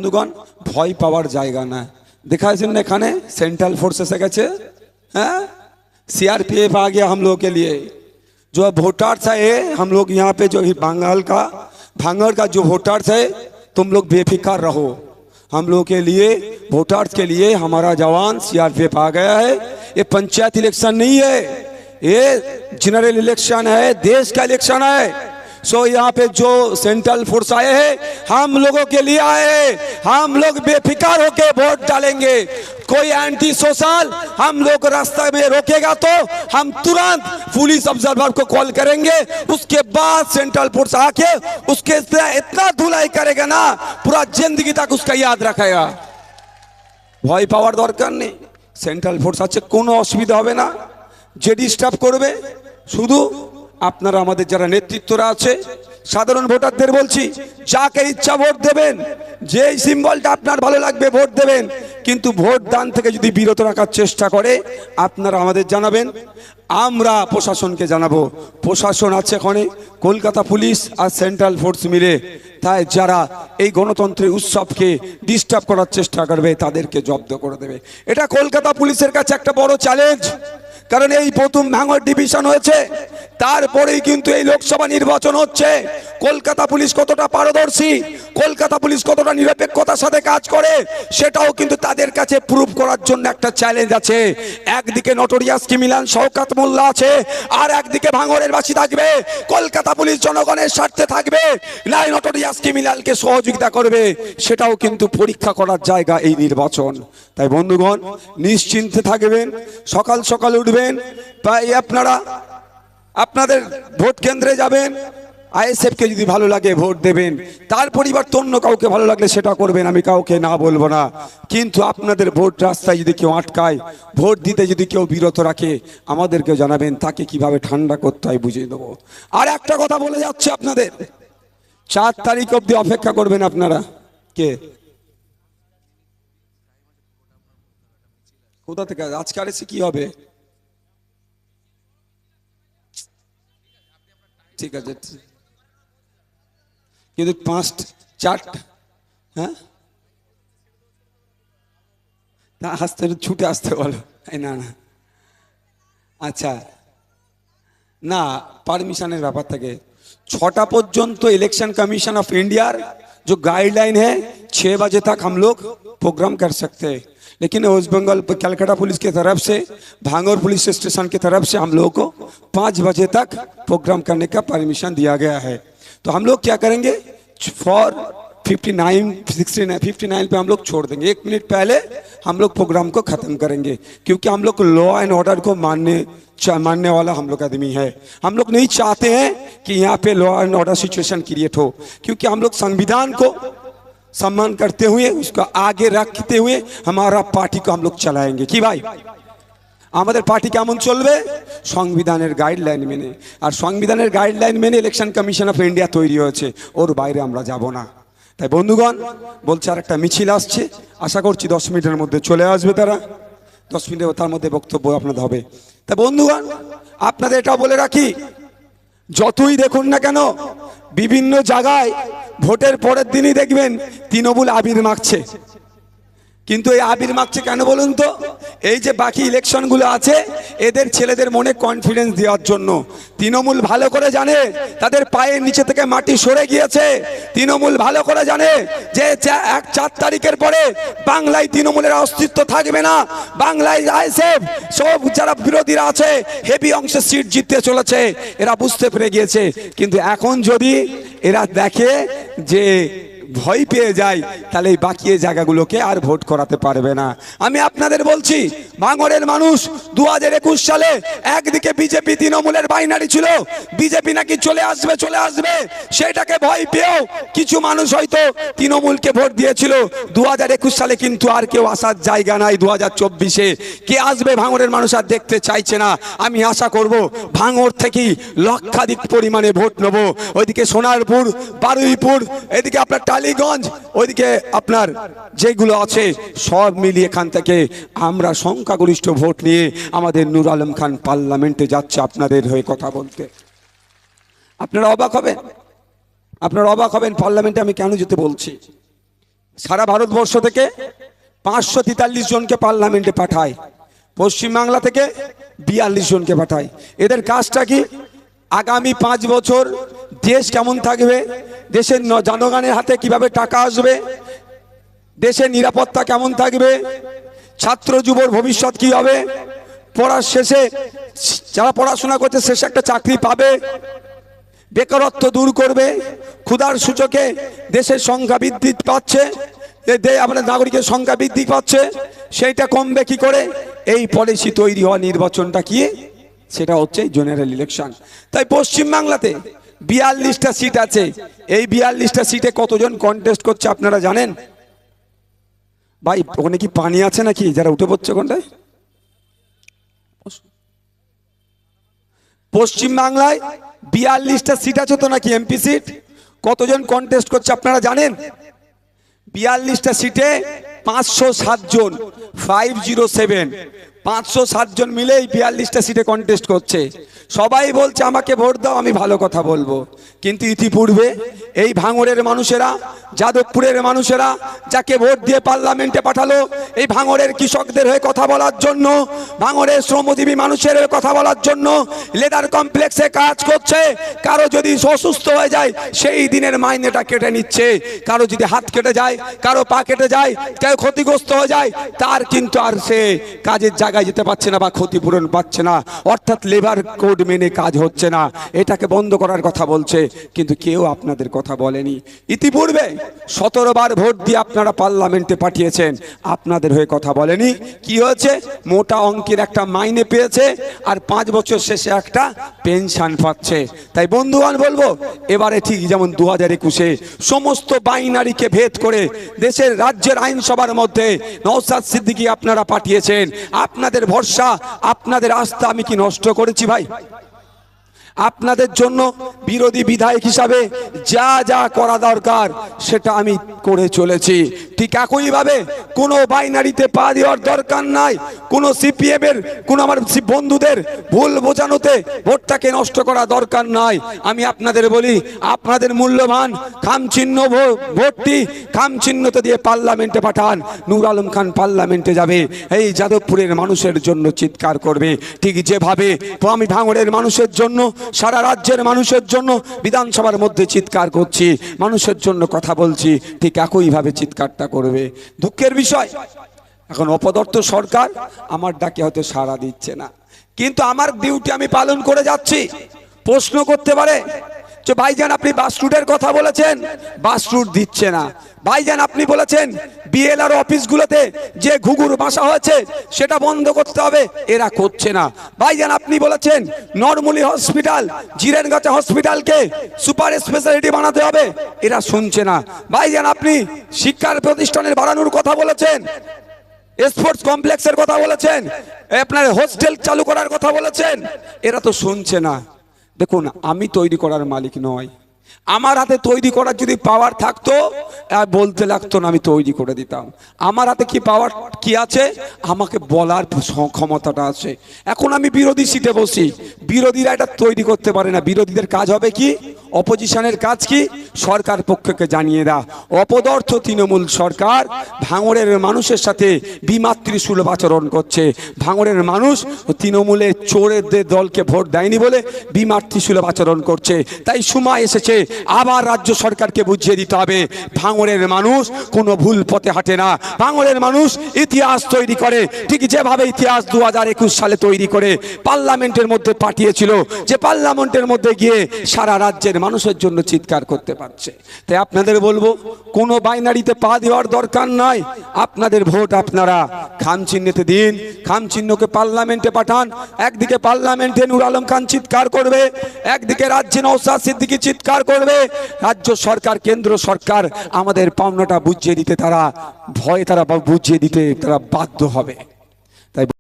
বন্ধুগণ ভয় পাওয়ার জায়গা না। देखा है एखाने सेंट्रल फोर्स एसे गेছে, हैं सीआरपीएफ आ गया हम लोग के लिए। जो वोटर्स है हम लोग यहाँ पे जो भांगड़ का जो वोटर्स है, तुम लोग बेफिक्र रहो। हम लोग के लिए वोटर्स के लिए हमारा जवान सीआरपीएफ आ गया है। ये पंचायत इलेक्शन नहीं है, ये जनरल इलेक्शन है, देश का इलेक्शन है। सो यहाँ पे जो सेंट्रल फोर्स आए हैं हम लोगों के लिए आए हैं। हम लोग बेफिक्र होके वोट डालेंगे। कोई एंटी सोशल हम लोग रास्ते में रोकेगा तो हम तुरंत पुलिस ऑब्जर्वर को कॉल करेंगे। उसके बाद सेंट्रल फोर्स आके उसके इतना धुलाई करेगा ना, पूरा जिंदगी तक उसका याद रखेगा। ভয় পাওয়ার দরকার নেই। সেন্ট্রাল ফোর্স আছে, কোনো অসুবিধা হবে না। যে ডিস্টার্ব করবে শুধু আপনারা আমাদের যারা নেতৃত্বরা আছে সাধারণ ভোটারদের বলছি, যাকে ইচ্ছা ভোট দেবেন, যে সিম্বলটা আপনার ভালো লাগবে ভোট দেবেন। কিন্তু ভোট দান থেকে যদি বিরত রাখার চেষ্টা করে আপনারা আমাদের জানাবেন, আমরা প্রশাসনকে জানাবো। প্রশাসন আছে ওখানে, কলকাতা পুলিশ আর সেন্ট্রাল ফোর্স মিলে। তাই যারা এই গণতন্ত্রের উৎসবকে ডিস্টার্ব করার চেষ্টা করবে তাদেরকে জব্দ করে দেবে। এটা কলকাতা পুলিশের কাছে একটা বড় চ্যালেঞ্জ। কারণ এই প্রথম ভাঙড় ডিভিশন হয়েছে, তারপরেই কিন্তু এই লোকসভা নির্বাচন হচ্ছে। কলকাতা পুলিশ কতটা পারদর্শী, কলকাতা পুলিশ কতটা নিরপেক্ষতার সাথে কাজ করে, সেটাও কিন্তু তাদের কাছে প্রুভ করার জন্য একটা চ্যালেঞ্জ আছে। একদিকে নটোরিয়াস ক্রিমিনাল শওকত মোল্লা আছে, আর একদিকে ভাঙড়ের বাসী থাকবে। কলকাতা পুলিশ জনগণের স্বার্থে থাকবে না নটোরিয়াস ক্রিমিনালকে সহযোগিতা করবে, সেটাও কিন্তু পরীক্ষা করার জায়গা এই নির্বাচন। তাই বন্ধুগণ নিশ্চিন্তে থাকবেন, সকাল সকাল উঠবেন, তাই আপনারা আপনাদের ভোট কেন্দ্রে যাবেন। আইএসএফকে যদি ভালো লাগে ভোট দেবেন, তার পরিবর্তে অন্য কাউকে ভালো লাগলে সেটা করবেন, আমি কাউকে না বলবো না। কিন্তু আপনাদের ভোট রাস্তায় যদি কেউ আটকায়, ভোট দিতে যদি কেউ বিরত রাখে, আমাদেরকে জানাবেন, তাকে কিভাবে ঠান্ডা করতে হয় বুঝিয়ে দেবো। আর একটা কথা বলে যাচ্ছে আপনাদের, 4 তারিখ অবধি অপেক্ষা করবেন আপনারা। কে কোথা থেকে আজকে আর এসে কি হবে? ঠিক আছে, কিন্তু 5-4 হ্যাঁ তা আসতে ছুটে আসতে বলো। না না আচ্ছা, না परमिशनर ব্যাপার থাকে। 6টা পর্যন্ত इलेक्शन कमीशन ऑफ इंडिया जो गाइडलाइन है 6 बजे तक हम लोग प्रोग्राम कर सकते हैं। लेकिन वेस्ट बंगाल कलकत्ता पुलिस की तरफ से, भांगड़ पुलिस स्टेशन की तरफ से हम लोगों को 5 बजे तक प्रोग्राम करने का परमिशन दिया गया है। तो हम लोग क्या करेंगे, फॉर 59 पे हम लोग छोड़ देंगे। 1 मिनट पहले हम लोग प्रोग्राम को ख़त्म करेंगे, क्योंकि हम लोग लॉ एंड ऑर्डर को मानने वाला हम लोग आदमी है। हम लोग नहीं चाहते हैं कि यहाँ पे law and order situation create हो, क्योंकि हम लोग संविधान को सम्मान करते हुए, उसको आगे रखते हुए हमारा पार्टी को हम लोग चलाएंगे। कि भाई আমাদের পার্টি কেমন চলবে, সংবিধানের গাইডলাইন মেনে। আর সংবিধানের গাইডলাইন মেনে ইলেকশন কমিশন অফ ইন্ডিয়া তৈরি হয়েছে, ওর বাইরে আমরা যাব না। তাই বন্ধুগণ বলছে আর একটা মিছিল আসছে, আশা করছি 10 মিনিটের মধ্যে চলে আসবে তারা। 10 মিনিটের তার মধ্যে বক্তব্য আপনাদের হবে। তাই বন্ধুগণ আপনাদের এটা বলে রাখি, যতই দেখুন না কেন বিভিন্ন জায়গায় ভোটের পরের দিনই দেখবেন তৃণমূল আবির মাখছে। কিন্তু এই আবির মাখছে কেন বলুন তো? এই যে বাকি ইলেকশনগুলো আছে এদের ছেলেদের মনে কনফিডেন্স দেওয়ার জন্য। তৃণমূল ভালো করে জানে তাদের পায়ের নিচে থেকে মাটি সরে গিয়েছে। তৃণমূল ভালো করে জানে যে 4 তারিখের পরে বাংলায় তৃণমূলের অস্তিত্ব থাকবে না। বাংলায় আইএসএফ সব যারা বিরোধীরা আছে হেভি অংশে সিট জিততে চলেছে, এরা বুঝতে পেরে গিয়েছে। কিন্তু এখন যদি এরা দেখে যে ভয় পেয়ে যায়, তাহলে এই বাকি জায়গাগুলোকে আর ভোট করাতে পারবে না। আমি আপনাদের বলছি, ভাঙড়ের মানুষ 2021 সালে একদিকে বিজেপি তৃণমূলের বাইনারি ছিল, বিজেপি নাকি চলে আসবে, সেটাকে ভয় পেয়েও কিছু মানুষ হয়তো তৃণমূলকে ভোট দিয়েছিল। 2021 সালে কিন্তু আর কেউ আসার জায়গা নাই। 2024-এ কে আসবে ভাঙড়ের মানুষ আর দেখতে চাইছে না। আমি আশা করব ভাঙড় থেকেই লক্ষাধিক পরিমাণে ভোট নেব। ওইদিকে সোনারপুর, বারুইপুর, এদিকে আপনার টালিগঞ্জ, ওইদিকে আপনার যেগুলো আছে সব মিলিয়ে এখান থেকে আমরা সংখ্যাগরিষ্ঠ ভোট নিয়ে আমাদের নূর আলম খান পার্লামেন্টে যাচ্ছে আপনাদের হয়ে কথা বলতে। আপনারা অবাক হবেন পার্লামেন্টে আমি কেন যেতে বলছি। সারা ভারতবর্ষ থেকে 543 জনকে পার্লামেন্টে পাঠায়, পশ্চিমবাংলা থেকে 42 জনকে পাঠায়। এদের কাজটা কি? আগামী 5 বছর দেশ কেমন থাকবে, দেশের জনগণের হাতে কিভাবে টাকা আসবে, দেশের নিরাপত্তা কেমন থাকবে, ছাত্র যুবর ভবিষ্যৎ কি হবে, পড়ার শেষে যারা পড়াশোনা করছে শেষে একটা চাকরি পাবে, বেকারত্ব দূর করবে, ক্ষুধার সূচকে দেশের সংখ্যা বৃদ্ধি পাচ্ছে, আমাদের নাগরিকের সংখ্যা বৃদ্ধি পাচ্ছে, সেইটা কমবে কি করে? এই পলিসি তৈরি হওয়া নির্বাচনটা কি? সেটা হচ্ছে জেনারেল ইলেকশন। তাই পশ্চিমবাংলাতে 42টা সিট আছে। এই 42টা সিটে কতজন কন্টেস্ট করছে আপনারা জানেন? ভাই ওখানে কি পানি আছে নাকি যারা উঠে পড়ছে কোনটায়? পশ্চিমবাংলায় 42টা সিট আছে তো নাকি এমপি সিট? কতজন কন্টেস্ট করছে আপনারা জানেন? 42টা সিটে 507 জন, 507, 507 জন মিলে এই 42টা সিটে কন্টেস্ট করছে। সবাই বলছে আমাকে ভোট দাও, আমি ভালো কথা বলবো। কিন্তু ইতিপূর্বে এই ভাঙড়ের মানুষেরা, যাদবপুরের মানুষেরা যাকে ভোট দিয়ে পার্লামেন্টে পাঠালো, এই ভাঙড়ের কৃষকদের হয়ে কথা বলার জন্য, ভাঙড়ের শ্রমজীবী মানুষের হয়ে কথা বলার জন্য লেদার কমপ্লেক্সে কাজ করছে। কারো যদি অসুস্থ হয়ে যায় সেই দিনের মাইনেটা কেটে নিচ্ছে, কারো যদি হাত কেটে যায়, কারো পা কেটে যায়, কেউ ক্ষতিগ্রস্ত হয়ে যায়, তার কিন্তু আর সে কাজের জায়গায় যেতে পারছে না বা ক্ষতিপূরণ পাচ্ছে না, অর্থাৎ লেবার কোড মেনে কাজ হচ্ছে না। এটাকে বন্ধ করার কথা বলছে, কিন্তু কেউ আপনাদের কথা বলেনি। ইতিপূর্বে 17 বার ভোট দিয়ে আপনারা পার্লামেন্টে পাঠিয়েছেন, আপনাদের হয়ে কথা বলেনি। কি হয়েছে? মোটা অঙ্কের একটা মাইনে পেয়েছে আর 5 বছর শেষে একটা পেনশন পাচ্ছে। তাই বন্ধুগণ বলবো, এবারে ঠিক যেমন 2021-এ সমস্ত বাইনারিকে ভেদ করে দেশের রাজ্যের আইনসভার মধ্যে নওশাদ সিদ্দিকী আপনারা পাঠিয়েছেন। আপনাদের ভরসা, আপনাদের আস্থা আমি কি নষ্ট করেছি ভাই? আপনাদের জন্য বিরোধী বিধায়ক হিসাবে যা যা করা দরকার সেটা আমি করে চলেছি। ঠিক একইভাবে কোনো বাইনারিতে পা দেওয়ার দরকার নাই, কোনো সিপিএম এর কোনো আমার বন্ধুদের ভুল বোঝানোতে ভোটটাকে নষ্ট করা দরকার নাই। আমি আপনাদের বলি, আপনাদের মূল্যবান খামচিহ্ন ভোটটি খামচিহ্নতে দিয়ে পার্লামেন্টে পাঠান। নূর আলম খান পার্লামেন্টে যাবে, এই যাদবপুরের মানুষের জন্য চিৎকার করবে। ঠিক যেভাবে আমি ভাঙড়ের মানুষের জন্য, সারা রাজ্যের মানুষের জন্য বিধানসভার মধ্যে চিৎকার করছি, মানুষের জন্য কথা বলছি, ঠিক একইভাবে চিৎকারটা করবে। দুঃখের বিষয়, এখন অপদার্থ সরকার আমার ডাকে হয়তো সাড়া দিচ্ছে না, কিন্তু আমার ডিউটি আমি পালন করে যাচ্ছি। প্রশ্ন করতে পারে যে ভাইজান আপনি বাস রুটের কথা বলেছেন, বাস রুট দিচ্ছে না। ভাইজান আপনি বলেছেন বিএলআর অফিসগুলোতে যে ঘুঘুর বাসা হয়েছে সেটা বন্ধ করতে হবে, এরা করছে না। ভাইজান আপনি বলেছেন নরমুলি হসপিটাল, জিরেনগাছা হসপিটালকে সুপার স্পেশালিটি বানাতে হবে, এরা শুনছে না। ভাইজান আপনি শিক্ষার প্রতিষ্ঠানের বাড়ানোর কথা বলেছেন, স্পোর্টস কমপ্লেক্সের কথা বলেছেন, আপনার হোস্টেল চালু করার কথা বলেছেন, এরা তো শুনছে না। দেখুন, আমি তৈরি করার মালিক নয়, আমার হাতে তৈরি করার যদি পাওয়ার থাকতো বলতে লাগতো না, আমি তৈরি করে দিতাম। আমার হাতে কি পাওয়ার কি আছে? আমাকে বলার ক্ষমতাটা আছে। এখন আমি বিরোধী সিটে বসি, বিরোধীরা এটা তৈরি করতে পারে না। বিরোধীদের কাজ হবে কি? অপোজিশনের কাজ কি? সরকার পক্ষকে জানিয়ে দেয়া। অপদার্থ তৃণমূল সরকার ভাঙড়ের মানুষের সাথে বিমাতৃসুলভ আচরণ করছে। ভাঙড়ের মানুষ তৃণমূলের চোরেদের দলকে ভোট দেয়নি বলে বিমাতৃসুলভ আচরণ করছে। তাই সময় এসেছে আবার রাজ্য সরকারকে বুঝিয়ে দিতে হবে, ভাঙড়ের মানুষ কোনো ভুল পথে হাঁটে না। ভাঙড়ের মানুষ ইতিহাস তৈরি করে, ঠিক যেভাবে ইতিহাস 2021 সালে তৈরি করে পার্লামেন্টের মধ্যে পাঠিয়েছিল, যে পার্লামেন্টের মধ্যে গিয়ে সারা রাজ্যের মানুষের জন্য চিৎকার করতে পারছে। তাই আপনাদের বলবো, কোনো বাইনারিতে পা দেওয়ার দরকার নাই। আপনাদের ভোট আপনারা খামচিহ্নেতে দিন, খামচিহ্নকে পার্লামেন্টে পাঠান। একদিকে পার্লামেন্টে নূর আলম খান চিৎকার করবে, একদিকে রাজ্যে নওশাদ সিদ্দিকী চিৎকার করবে। রাজ্য সরকার, কেন্দ্র সরকার আমাদের পাওনাটা বুঝিয়ে দিতে, তারা বুঝিয়ে দিতে তারা বাধ্য হবে।